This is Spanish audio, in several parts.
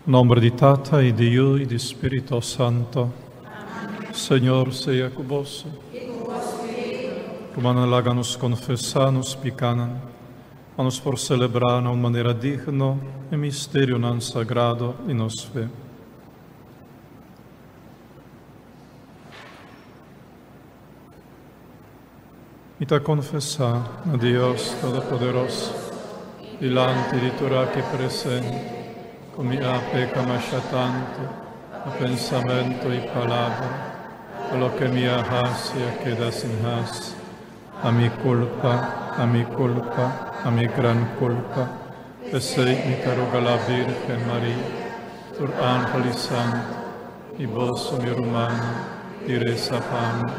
Nombre di Tata e di Io e di Spirito Santo. Amém. Senhor seja convosco. Romana laga-nos confessar-nos picanan, a nos por celebrar de uma maneira digna o mistério não sagrado e nos fé. E te confessar a Deus Todo-Poderoso, delante di Torah que presente, come a peccamassa tanto, a pensamento e palavra, quello che mi hasia che da sin has, a mi culpa, a mi gran culpa, e sei mi caruga la Virgen Maria, tur angeli santi, e vos mi romano, dire sapam.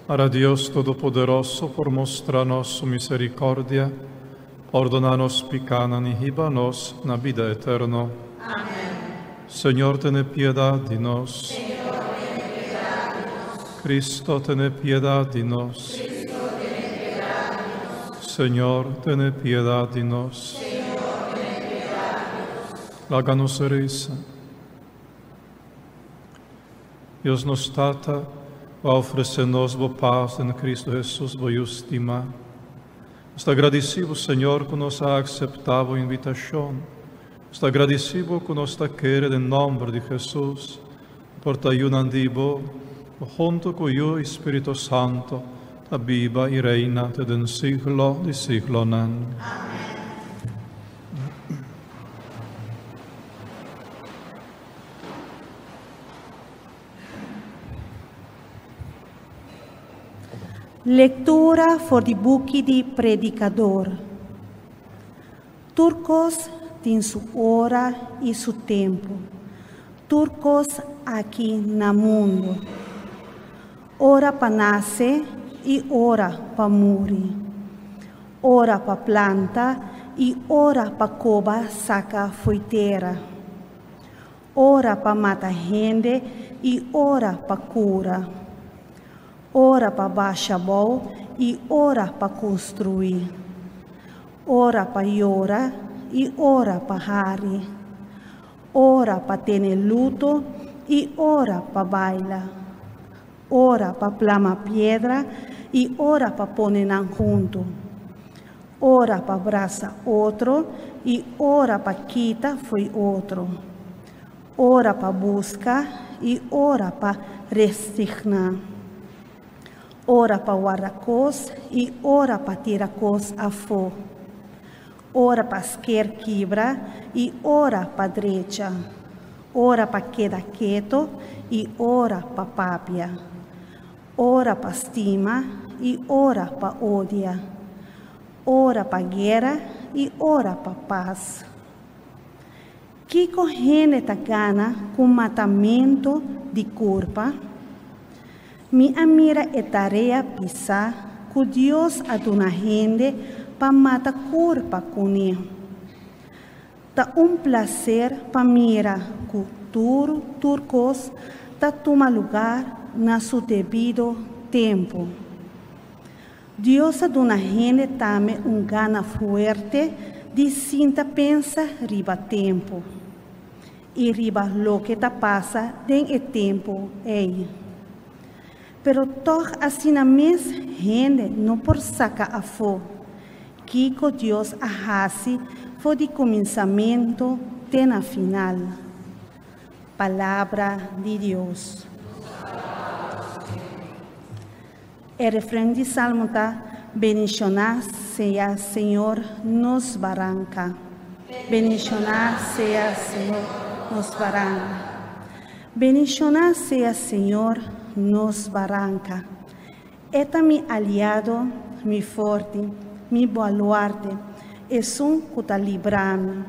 Ara Dios Todo-Poderoso, por mostrar-nos sua misericórdia, ordena-nos picanan e riba-nos na vida eterna. Amém. Senhor, tenha piedade de nós. Cristo, tenha piedade de nós. Senhor, tenha piedade de nós. Laga-nos reza. Deus nos Tata, a oferecer-nos a paz em Cristo Jesus, boa estima. Estou agradecido, Senhor, que nos ha acceptado a invitação. Estou agradecido que nos está querendo em nome de Jesus, por te ayudando, junto com o Espírito Santo, a viva e reina de siglo de siglo. Amém. Lectura for the book di Predicador. Turcos tem sua hora e seu tempo. Turcos aqui no mundo. Hora para nascer e hora para morrer. Hora para planta e hora para cova saca foiteira. Hora para matar gente e hora para cura. Hora para baixar bol e hora para construir. Hora para llorar e hora para rir. Hora para ter luto e hora para bailar. Hora para plamar pedra e hora para poner junto. Hora para abraçar outro e hora para quitar foi outro. Hora para buscar e hora para resignar. Hora para guardar cos e hora para tirar cos a fogo. Hora para esquerda quebra e hora para direita. Hora para quedar quieto e hora para papia. Hora para estima e hora para odia. Hora para guerra e hora para paz. Que corrente tá gana com matamento de corpo? Minha mira é tarefa pisar que Deus aduna gente para matar corpo com ele. Tá prazer para mirar que turcos tá toma lugar na seu devido tempo. Deus aduna gente também gana forte de sinta pensa riba tempo. E riba lo que tá passa den tempo ei. Pero toch assim na mes gente não por saca a fogo. Que Deus ahasi foi de começamento até na final. Palavra de Deus. O refrão de Salmo está: bendicionar seja Senhor nos barranca. Bendicionar seja Senhor nos barranca. Bendicionar seja Senhor nos barranca. Eta mi aliado, mi forte, mi baluarte, es un que está librando,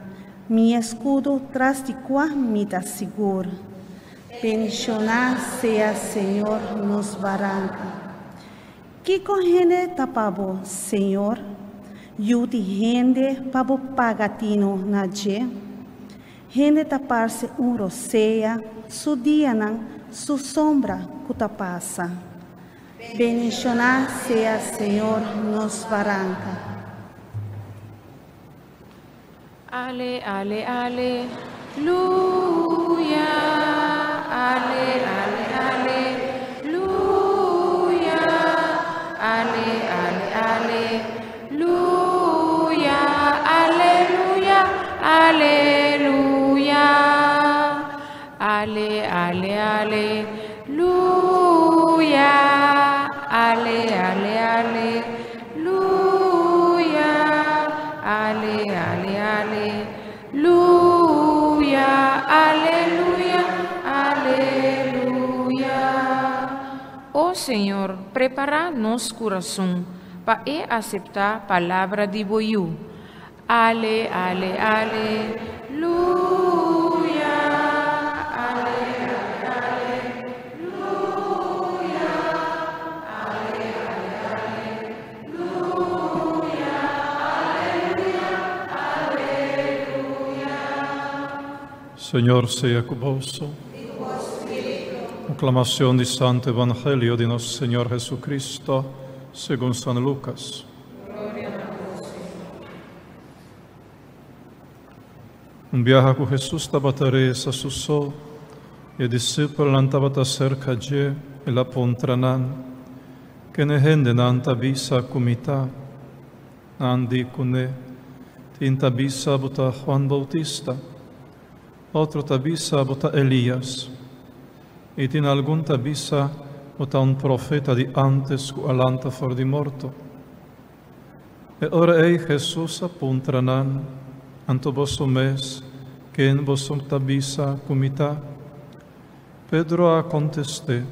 mi escudo tras de cual me está seguro. Bendicionar sea Senhor nos barranca. Que corrente tapabo, Senhor? Eu de gente pabo pagatino na je. Gente taparse roceia, su dia não, su sombra que passa. Bendicionar sea Senhor nos barranca. Ale, ale, ale, luya. Ale, ale, ale, luya. Ale, ale, ale, luya. Aleluya, aleluya. Ale, ale, ale, luya. Ale, ale, ale, luya. Ale, ale, ale, luya. Aleluya, aleluya. Oh Senhor, prepara-nos coração para aceitar a palavra de voiu. Ale, ale, aleluia. Ale, ale, aleluia. Ale, ale, aleluia. Aleluia, aleluia. Señor sea convosco. Proclamación del Santo Evangelio de nuestro Señor Jesucristo según San Lucas. Un viaje con Jesús estaba Teresa su so, e i discepoli andavano cerca de e la pontranan, che ne hende nanta bisa comita, andi cune, tinta bisa buta Juan Bautista, otro tabisa buta Elias, e tin algun tabisa buta un profeta di antes cu alanta for di morto. E ora ei Jesús apuntranan, anto vosso mes, che in vosso tabisa comita, Pedro a contesté,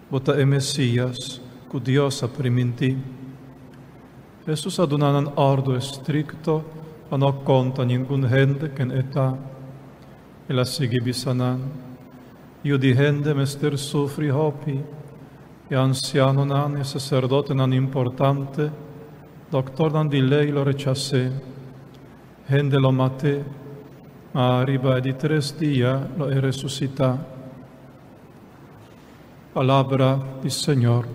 bota e Messias, cu Dios a priminti. Jesús adunanan ordo estricto, a no conta ningun gente che in età, e la sigi bisanan. Io di gente mester sufri hopi, e anziano nan e sacerdote nan importante, doctor nan di lei lo rechacé, gente lo maté, ma arriba di 3 días lo he resucitado. Palabra del Señor.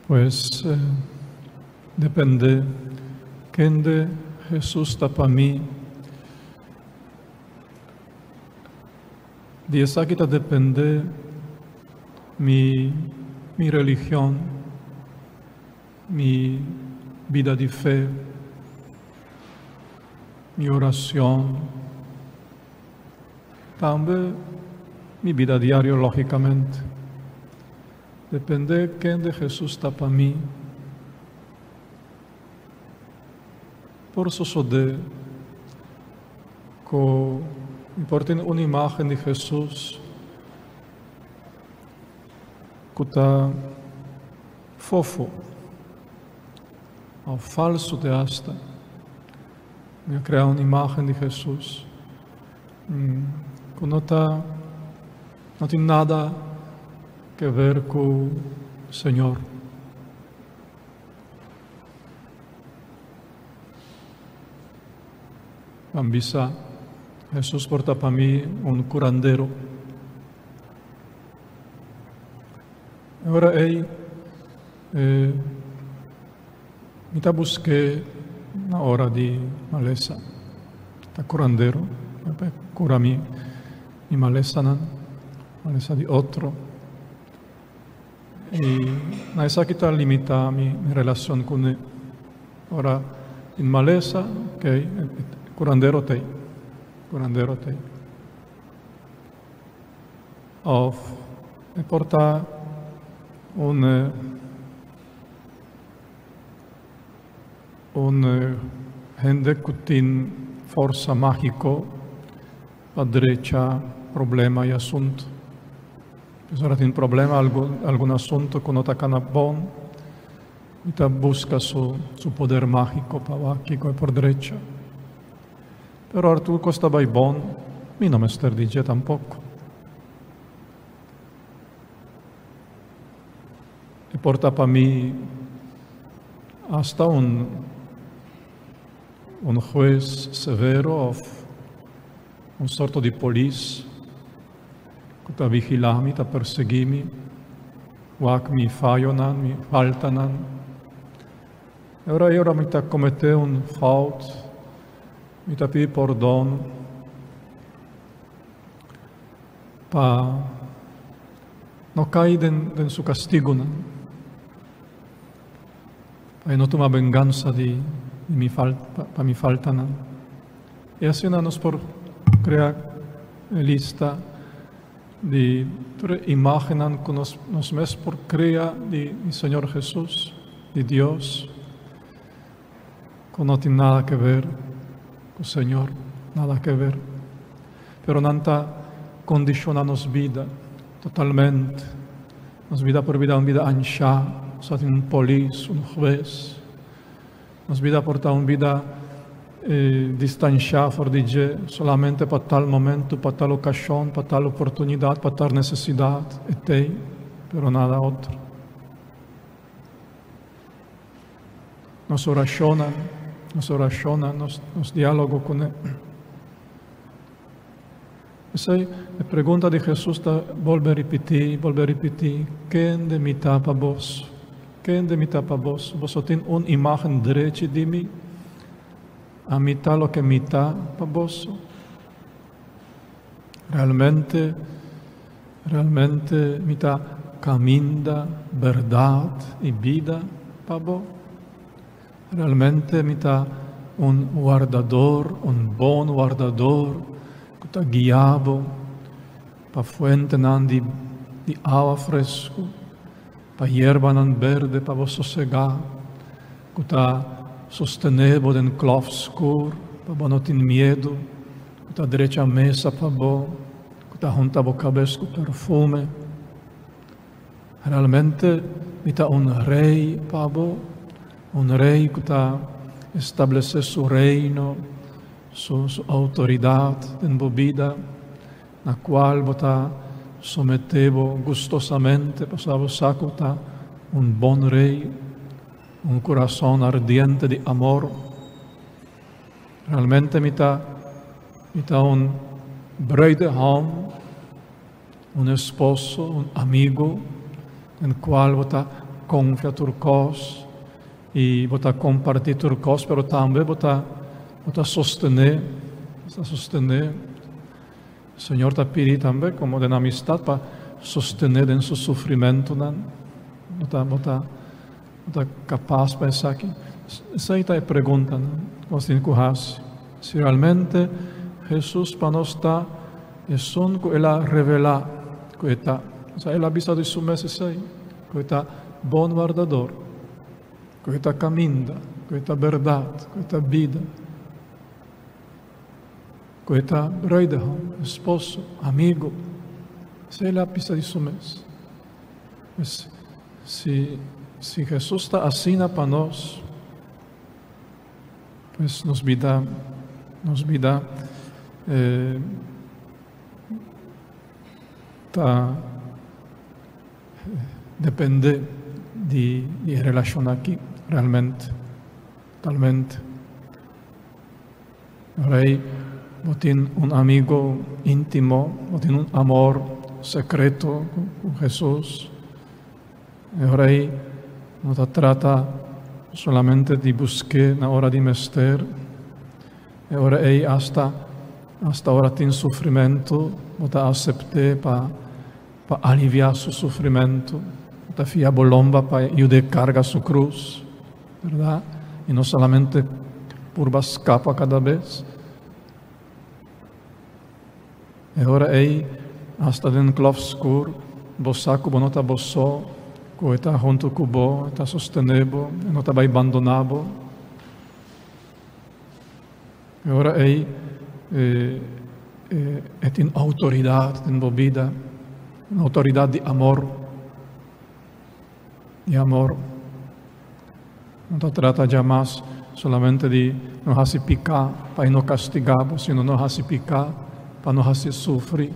Pues depende quién de Jesús está para mí. De esa que depende mi religión, mi vida de fe, mi oración, también mi vida diaria, lógicamente. Depende quién de Jesús está para mí. Por eso de importa una imagen de Jesús que está fofo o falso de hasta. Me crea una imagen de Jesús que no tiene nada que ver con el Señor. Ambisa, Jesús porta para mí un curandero. Ahora me busqué una hora de maleza. Está curandero, cura mi maleza, maleza de otro. Y no es aquí está limitada mi relación con él. Ahora, en maleza, okay, curandero te. Of me porta un gente que tiene forza mágico a derecha problema y asunto. Pues ahora tiene problema algún asunto que no está bon y busca su poder mágico para aquí por derecha. Pero ahora tú costa vai bon, mi no me sterdice tampoco. E porta para mí hasta un un juez severo, un sorto di polis, che ta vigilami, ta persegimi, wak mi faionan, mi faltanan. E ora mi ta comete un fault, mi ta pi perdon, pa no cai den su castigo, pa no toma venganza mi faltan. E así nos por crear lista de imaginan que nos mes por crea de Señor Jesús, de Dios, que no tiene nada que ver con el Señor, nada que ver. Pero nanta condiciona nos vida totalmente, nos vida por vida, una vida ancha, o sea, un polis, un juez, nos vida por una vida distanciada fuera de solamente para tal momento, para tal ocasión, para tal oportunidad, para tal necesidad, pero nada otro. Nos oracionan, nos diálogo con Él. Esa es la pregunta de Jesús, vuelve a repetir, ¿quién de mi tapa vos? ¿Quién de mi tapa vos? Vos tenés una imagen derecha de mí, a mitad lo que mitad para vos. Realmente mitad camina, verdad y vida para vos. Realmente mitad un guardador, un buen guardador, que está guiado para fuente de agua fresco, para hierba verde, para vos sosegar, que está sostenido en clov oscuro, para vos no tener miedo, que está derecha a mesa para vos, que está junto a vos cabeza con perfume. Realmente mitad un rey para vos, un rey que está establece su reino, su autoridad en vos vida, la cual vos está sometido gustosamente, pasado saco está un buen rey, un corazón ardiente de amor. Realmente mitad un bruidegom, un esposo, un amigo, en cual vos está confía turcos y vos está compartir turcos, pero también vos está sostener. El Señor te pide también como de amistad para sostener en su sufrimiento. No está capaz para eso aquí. Esa es la pregunta, ¿no? Si realmente Jesús para nosotros está, es un que Él ha revelado, que está, o sea, Él ha visto de su mesa, que está buen guardador, que está camina, que está verdad, que está vida, que está bruidegom, esposo, amigo. Esa es la pista de su mesa. Pues, si Jesús está así para nosotros, pues nos vida depende de relación aquí, realmente, totalmente. Rey, vos tienes un amigo íntimo, vos tienes un amor secreto con Jesús. El Rey no te trata solamente de buscar en la hora de menester. Ahora hasta ahora tiene sufrimiento, no te acepté para aliviar su sufrimiento. Te fía bolomba para ayudar a cargar su cruz, ¿verdad? Y no solamente por escapa cada vez. Ahora hasta en clov oscuro, vos saco, vos no te abosó, que está junto con vos, está sostenido, no te va abandonado. Ahora tiene autoridad en vos vida, una autoridad de amor. No te trata ya más solamente de nos hacer picar para no castigar, sino nos hace picar para no hacer sufrir,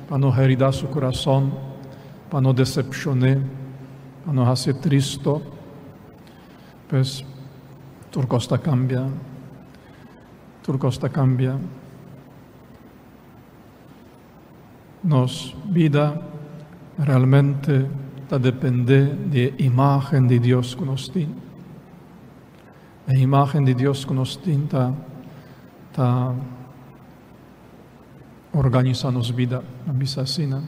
para no heridar su corazón, para no decepcionar, para no hacer triste. Pues tu costa cambia. Turcosta cambia. Nos vida realmente da depende de imagen de Dios que nos tiene. La imagen de Dios que nos tiene ta organiza nos vida, la bisacina.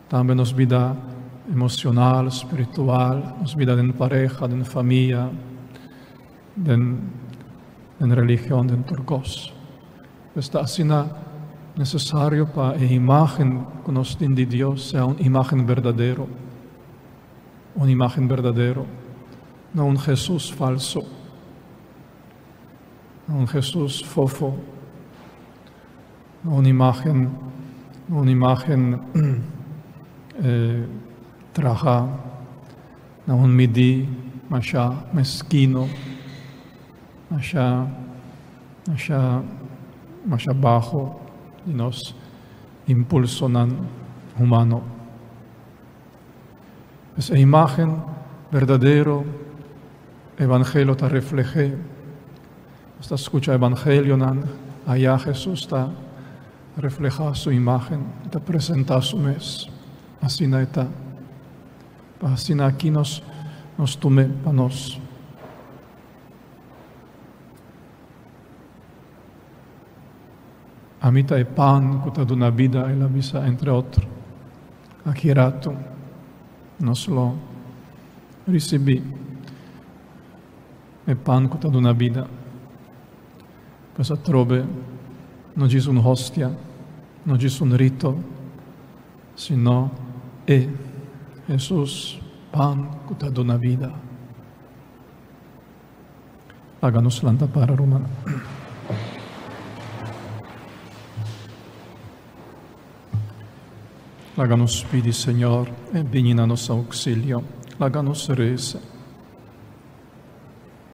También nos vida emocional, espiritual, nos vida en pareja, en familia, en religión, en turcos. Esta asina necesario para la imagen que nos tiene de Dios sea una imagen verdadera, no un Jesús falso, no un Jesús fofo, no una imagen traja, no un midi, masha mezquino, masha bajo, y nos impulsionan humano. Esa imagen verdadero, evangelio te refleje. Esta escucha evangelio, allá Jesús está refleja su imagen, te presenta su mes. Así no está. Así aquí nos tome para nos. A mitad de pan que te da una vida y la visa entre otros. Aquí rato nos lo recibí. El pan que te da una vida. Pues a trove no es un hostia, no es un rito, sino es Jesús, pan que te da una vida. Háganos la para romana. Láganos pidi, Señor, e vini na nosso auxílio. Láganos reza.